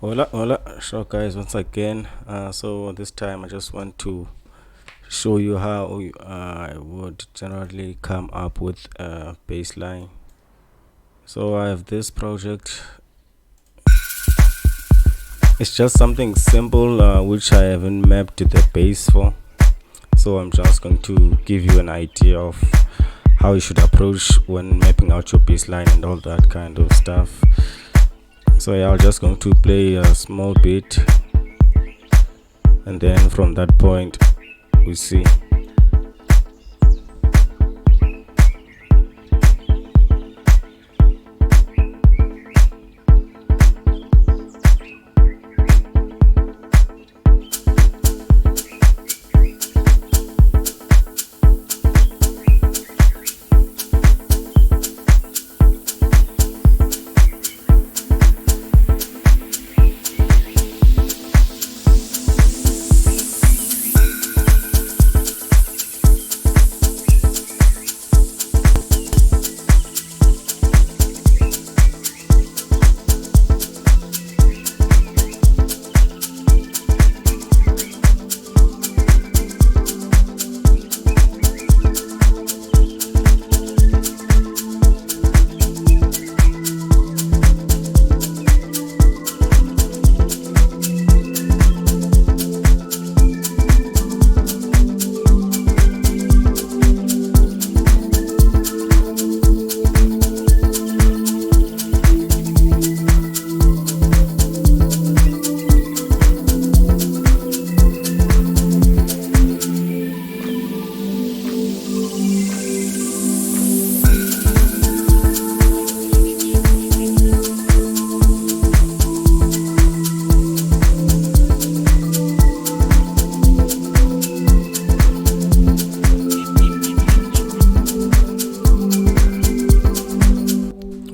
Hola, sure guys, once again. So this time I just want to show you how I would generally come up with a baseline. So I have this project. It's just something simple which I haven't mapped the base for. So I'm just going to give you an idea of how you should approach when mapping out your baseline and all that kind of stuff. So yeah, I'm just going to play a small bit, and then from that point we see.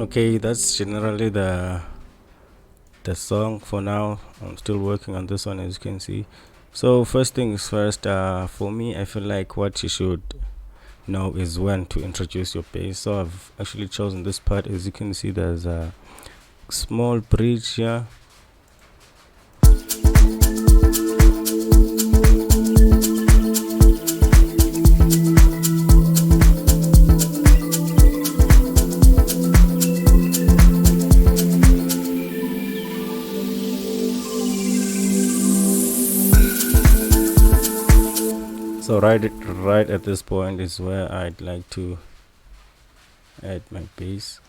Okay, that's generally the song for now. I'm still working on this one, as you can see. So first things first, for me, I feel like what you should know is when to introduce your bass. So I've actually chosen this part. As you can see, there's a small bridge here. So right at this point is where I'd like to add my bass.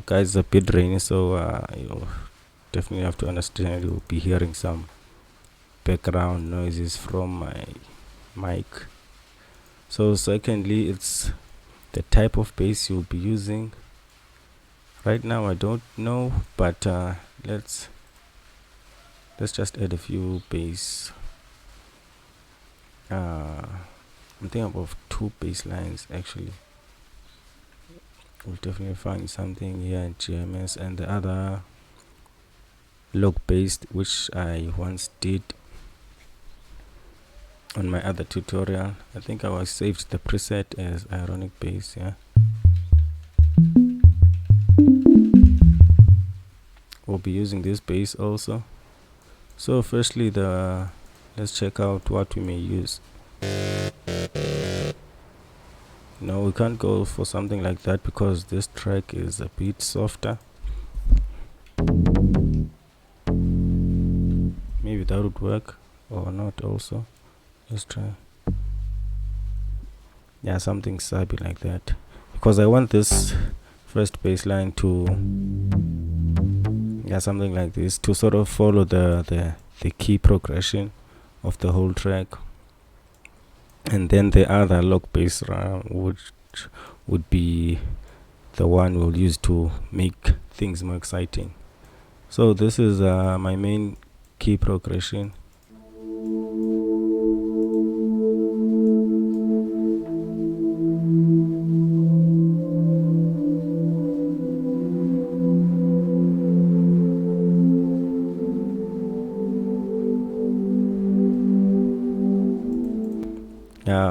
Guys, it's a bit rainy, so you'll definitely have to understand you'll be hearing some background noises from my mic. So secondly, it's the type of bass you'll be using. Right now I don't know, but let's just add a few bass. I'm thinking of two bass lines actually. We'll definitely find something here in GMS, and the other log based, which I once did on my other tutorial. I think I was saved the preset as ironic bass. Yeah, we'll be using this bass also. So firstly, let's check out what we may use. No, we can't go for something like that because this track is a bit softer. Maybe that would work or not also. Let's try. Yeah, something sappy like that, because I want this first bass line to, yeah, something like this, to sort of follow the key progression of the whole track, and then the other log bass would be the one we'll use to make things more exciting. So this is my main key progression.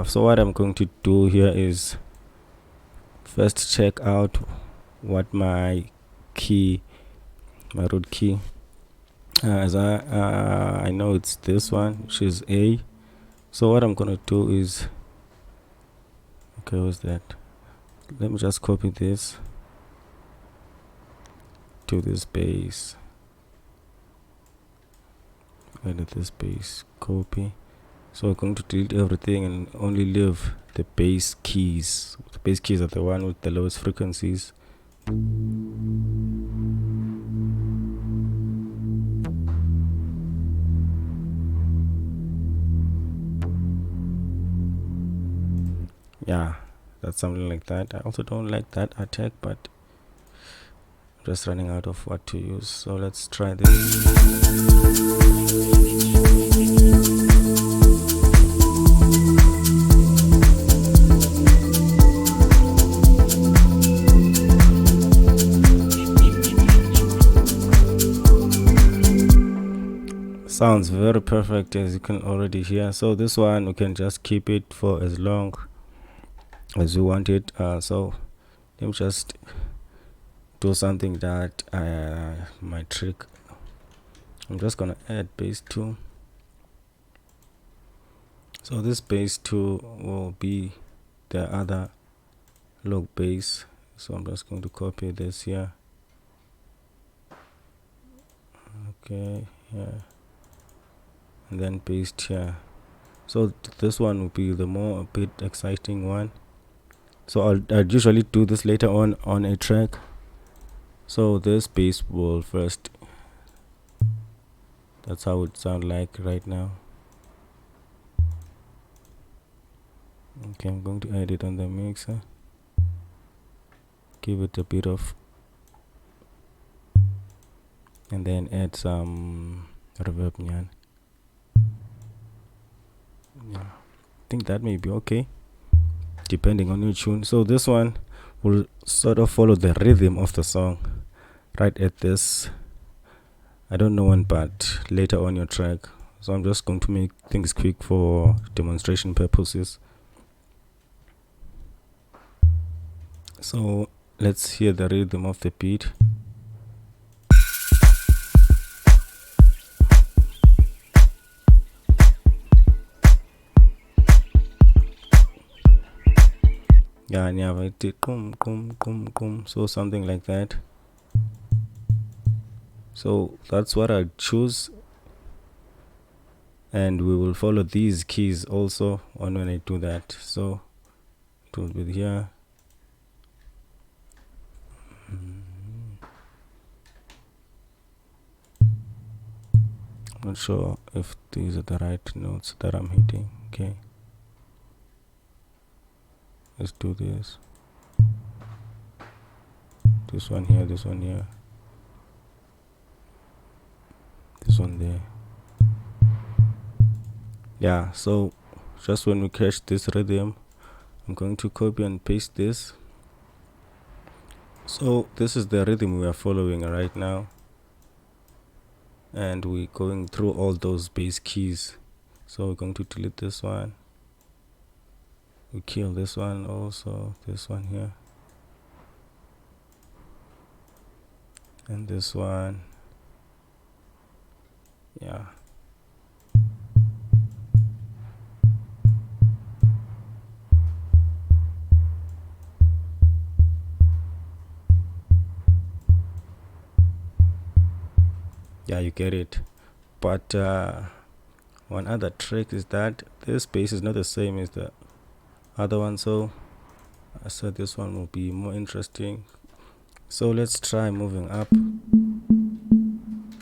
So what I'm going to do here is first check out what my root key As I know it's this one, which is A. So what I'm gonna do is, okay, what's that? Let me just copy this to this base. Edit this base, copy. So we're going to delete everything and only leave the base keys. The base keys are the one with the lowest frequencies. Yeah, that's something like that. I also don't like that attack, but I'm just running out of what to use. So let's try this. Sounds very perfect, as you can already hear. So this one we can just keep it for as long as you want it. So let me just do something that my trick. I'm just gonna add base 2. So this base 2 will be the other log base. So I'm just going to copy this here. Okay, yeah, and then paste here. So this one will be the more a bit exciting one. So I'd usually do this later on a track. So this base will first, that's how it sound like right now. Okay, I'm going to add it on the mixer, give it a bit of, and then add some reverb nyan. Yeah, I think that may be okay depending on your tune. So this one will sort of follow the rhythm of the song right at this, I don't know when, but later on your track. So I'm just going to make things quick for demonstration purposes. So let's hear the rhythm of the beat. So something like that. So that's what I choose, and we will follow these keys also on when I do that. So it will be here. I'm not sure if these are the right notes that I'm hitting. Okay, let's do this. This one here, this one here, this one there. Yeah, so just when we catch this rhythm, I'm going to copy and paste this. So this is the rhythm we are following right now, and we're going through all those bass keys. So we're going to delete this one, we kill this one, also this one here, and this one. Yeah, yeah, you get it. But one other trick is that this bass is not the same as the other one, so I said this one will be more interesting. So let's try moving up.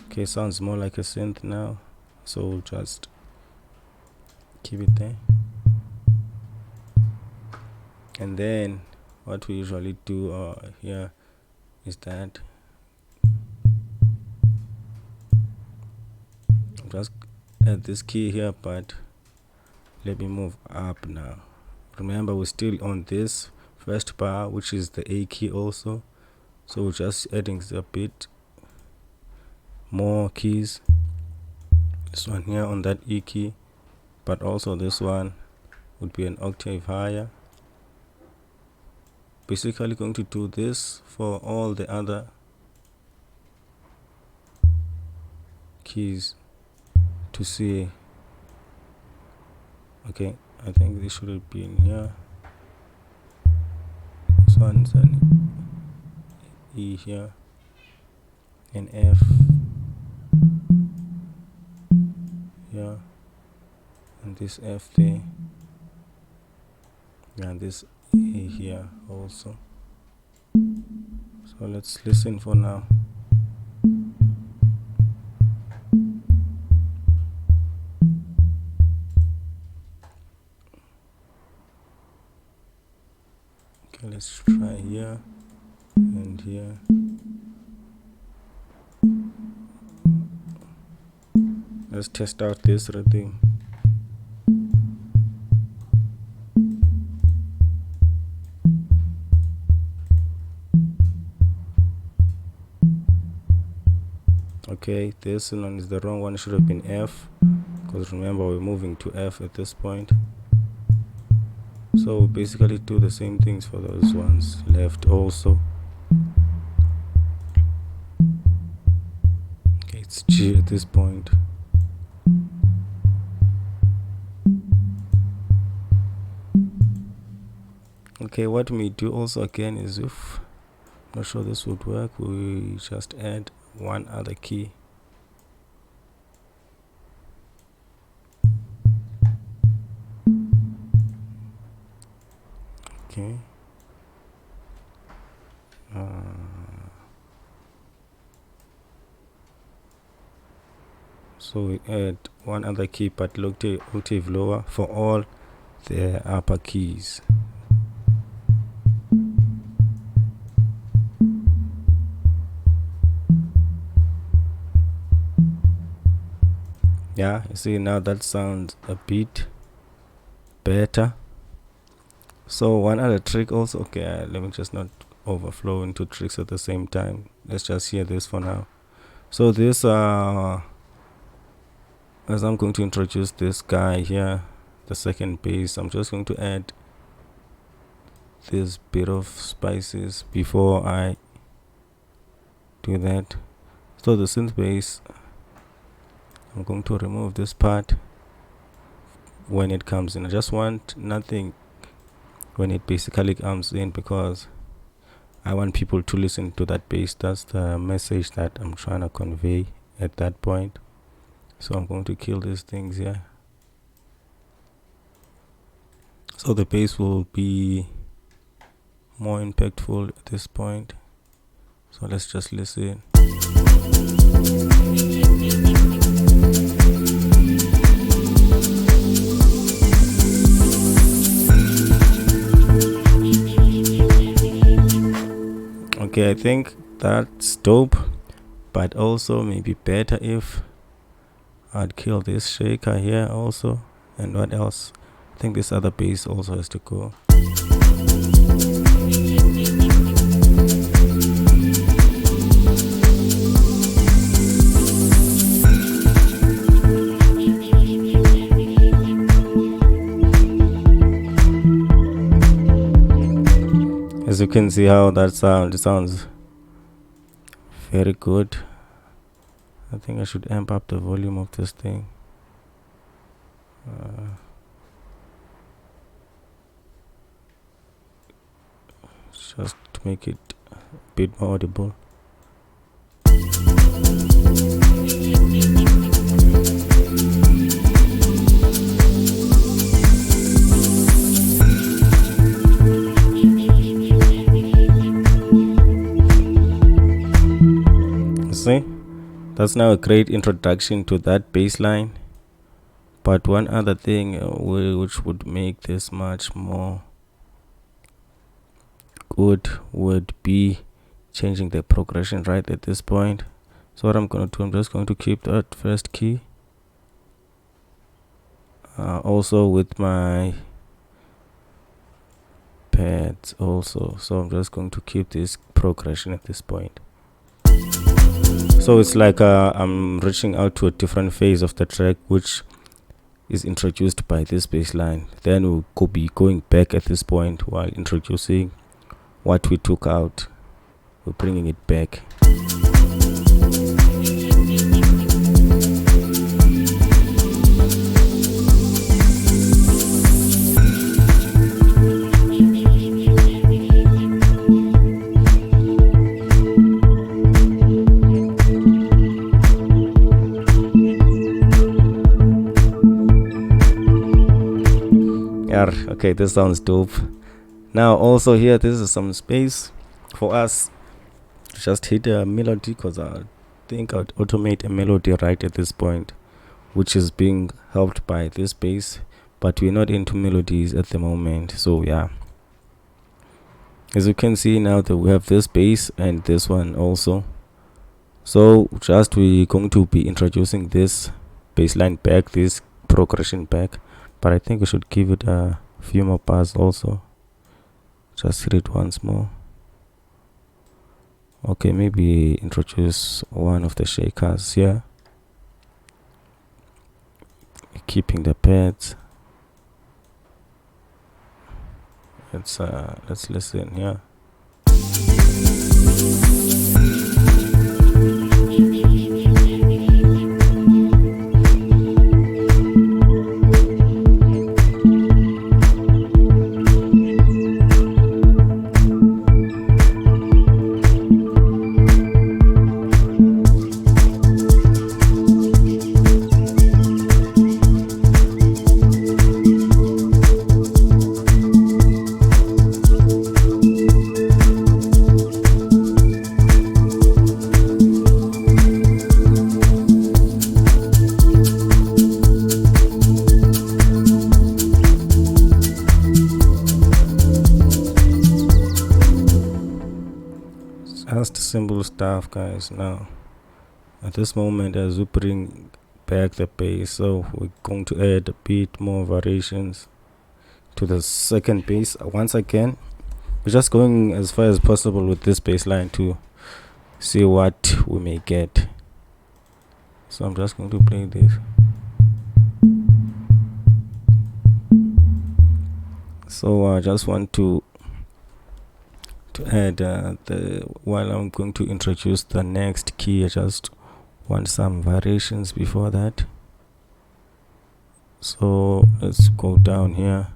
Okay, sounds more like a synth now, so we'll just keep it there. And then what we usually do here is that just add this key here, but let me move up now. Remember, we're still on this first bar, which is the A key also, so we're just adding a bit more keys. This one here on that E key, but also this one would be an octave higher. Basically going to do this for all the other keys to see. Okay, I think this should have been here. This one's an E here, an F here, and this F there, and this A here also. So let's listen for now. Okay, let's try here and here. Let's test out this rhythm. Okay, this one is the wrong one. It should have been F, because remember we're moving to F at this point. So we basically do the same things for those ones left also. Okay, it's G at this point. Okay, what we do also again is, if I'm not sure this would work, we just add one other key. Okay. So we add one other key, but octave lower for all the upper keys. Yeah, you see now that sounds a bit better. So one other trick also, okay, let me just not overflow into tricks at the same time. Let's just hear this for now. So this as I'm going to introduce this guy here, the second bass, I'm just going to add this bit of spices before I do that. So the synth bass, I'm going to remove this part when it comes in. I just want nothing when it basically comes in, because I want people to listen to that bass. That's the message that I'm trying to convey at that point. So I'm going to kill these things here. So the bass will be more impactful at this point. So let's just listen. Okay, I think that's dope, but also maybe better if I'd kill this shaker here also. And what else? I think this other bass also has to go. As you can see how that sounds, it sounds very good. I think I should amp up the volume of this thing. Just to make it a bit more audible. See, that's now a great introduction to that bass line. But one other thing which would make this much more good would be changing the progression right at this point. So what I'm going to do, I'm just going to keep that first key. Also with my pads also. So I'm just going to keep this progression at this point. So it's like I'm reaching out to a different phase of the track, which is introduced by this bass line. Then we'll be going back at this point while introducing what we took out. We're bringing it back. Okay, this sounds dope. Now also here, this is some space for us to just hit a melody, because I think I'd automate a melody right at this point, which is being helped by this bass, but we're not into melodies at the moment. So yeah, as you can see now that we have this bass and this one also. So just we're going to be introducing this bassline back, this progression back, but I think we should give it a few more bars also. Just hit it once more. Okay, maybe introduce one of the shakers here, keeping the pads. Let's listen here. Just simple stuff, guys. Now at this moment, as we bring back the bass, so we're going to add a bit more variations to the second bass. Once again, we're just going as far as possible with this bass line to see what we may get. So I'm just going to play this. So I just want to add while I'm going to introduce the next key, I just want some variations before that. So let's go down here.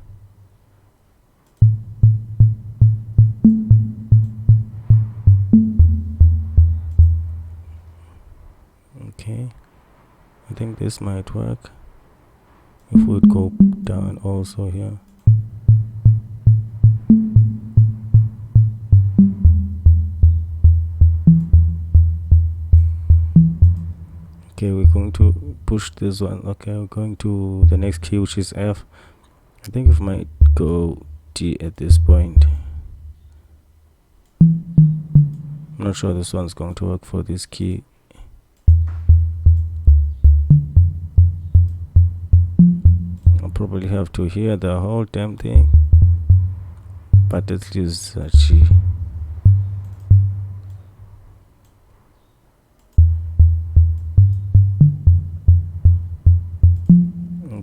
Okay, I think this might work if we'd go down also here. Okay, we're going to push this one. Okay, we're going to the next key, which is F. I think we might go D at this point. I'm not sure this one's going to work for this key. I'll probably have to hear the whole damn thing, but let's use G.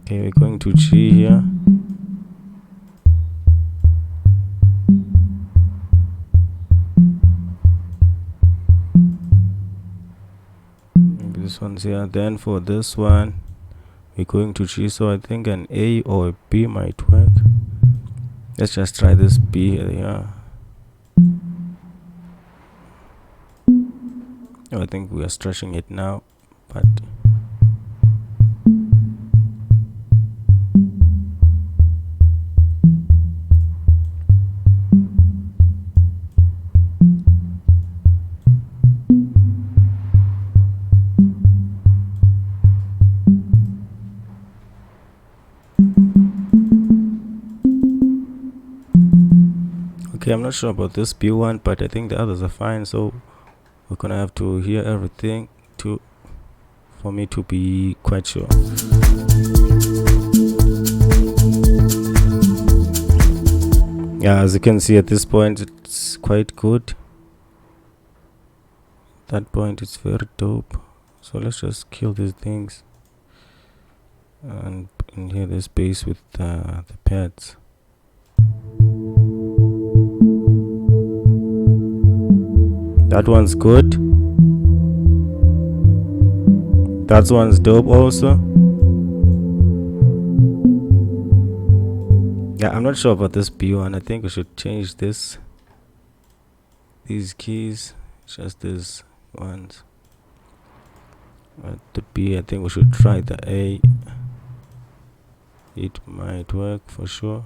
Okay, we're going to G here. Maybe this one's here. Then for this one, we're going to G. So I think an A or a B might work. Let's just try this B here. Yeah. Oh, I think we are stretching it now, but okay, I'm not sure about this B one, but I think the others are fine. So we're gonna have to hear everything for me to be quite sure. Yeah, as you can see at this point, it's quite good. That point is very dope. So let's just kill these things and hear this bass with the pads. That one's good. That one's dope also. Yeah, I'm not sure about this B one. I think we should change these keys, just these ones. The B, I think we should try the A. it might work for sure.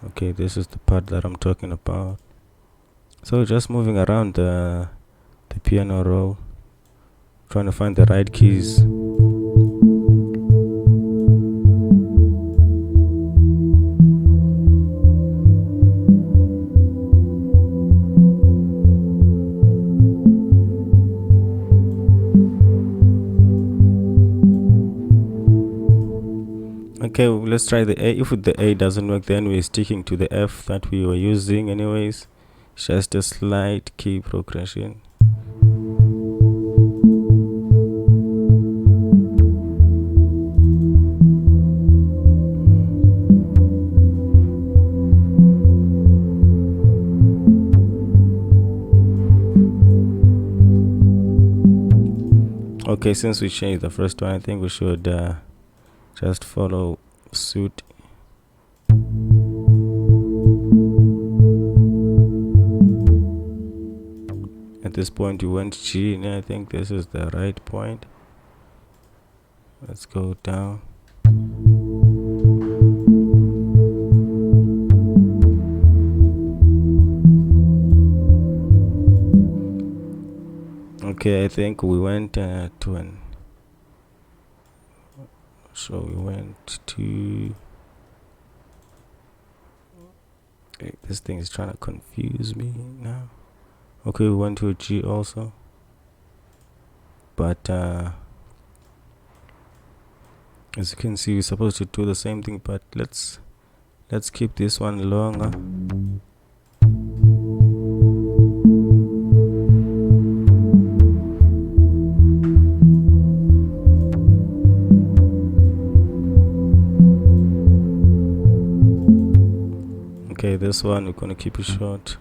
Okay, this is the part that I'm talking about. So just moving around the piano roll, trying to find the right keys. Okay, let's try the A. If the A doesn't work, then we're sticking to the F that we were using anyways. Just a slight key progression. Okay, since we changed the first one, I think we should just follow suit. At this point you went G, and I think this is the right point. Let's go down. Okay, I think we went to an. So we went to. Okay, this thing is trying to confuse me now. Okay, we went to a G also, but as you can see, we're supposed to do the same thing, but let's keep this one longer. Okay, this one we're gonna keep it short,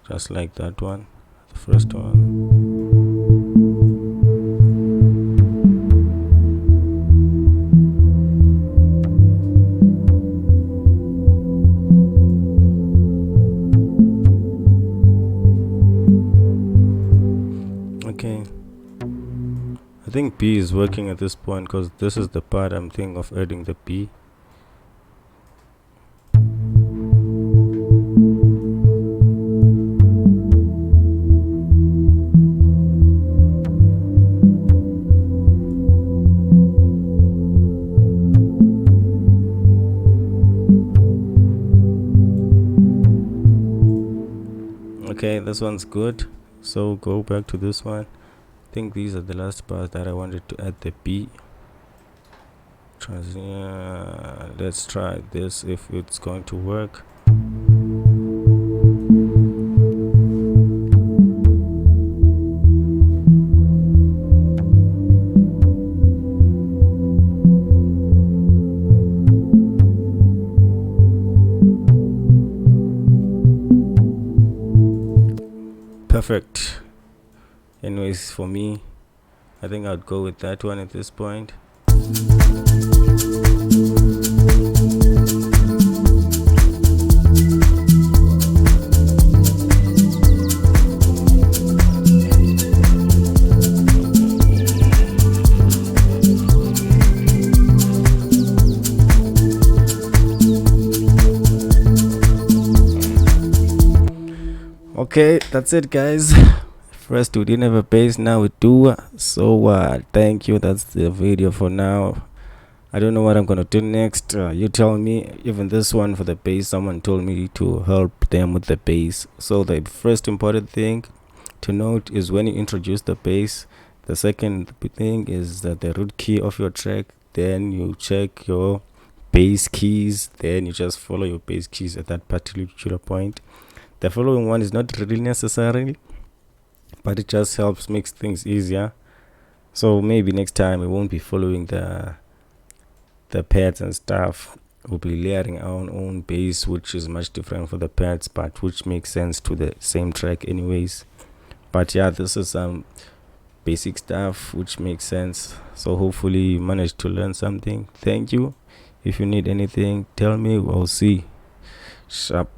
just like that one, the first one. Okay, I think B is working at this point because this is the part I'm thinking of adding the B. Okay, this one's good, so go back to this one. I think these are the last parts that I wanted to add the B. Let's try this if it's going to work. Perfect. Anyways, for me, I think I'd go with that one at this point. Okay, that's it, guys. First we didn't have a bass, now we do. So thank you. That's the video for now. I don't know what I'm gonna do next. You tell me. Even this one for the bass, someone told me to help them with the bass. So the first important thing to note is when you introduce the bass, the second thing is that the root key of your track, then you check your bass keys, then you just follow your bass keys at that particular point. The following one is not really necessary, but it just helps make things easier. So maybe next time we won't be following the pads and stuff. We'll be layering our own bass, which is much different for the pads, but which makes sense to the same track anyways. But yeah, this is some basic stuff which makes sense. So hopefully you managed to learn something. Thank you. If you need anything, tell me. We'll see. Sharp.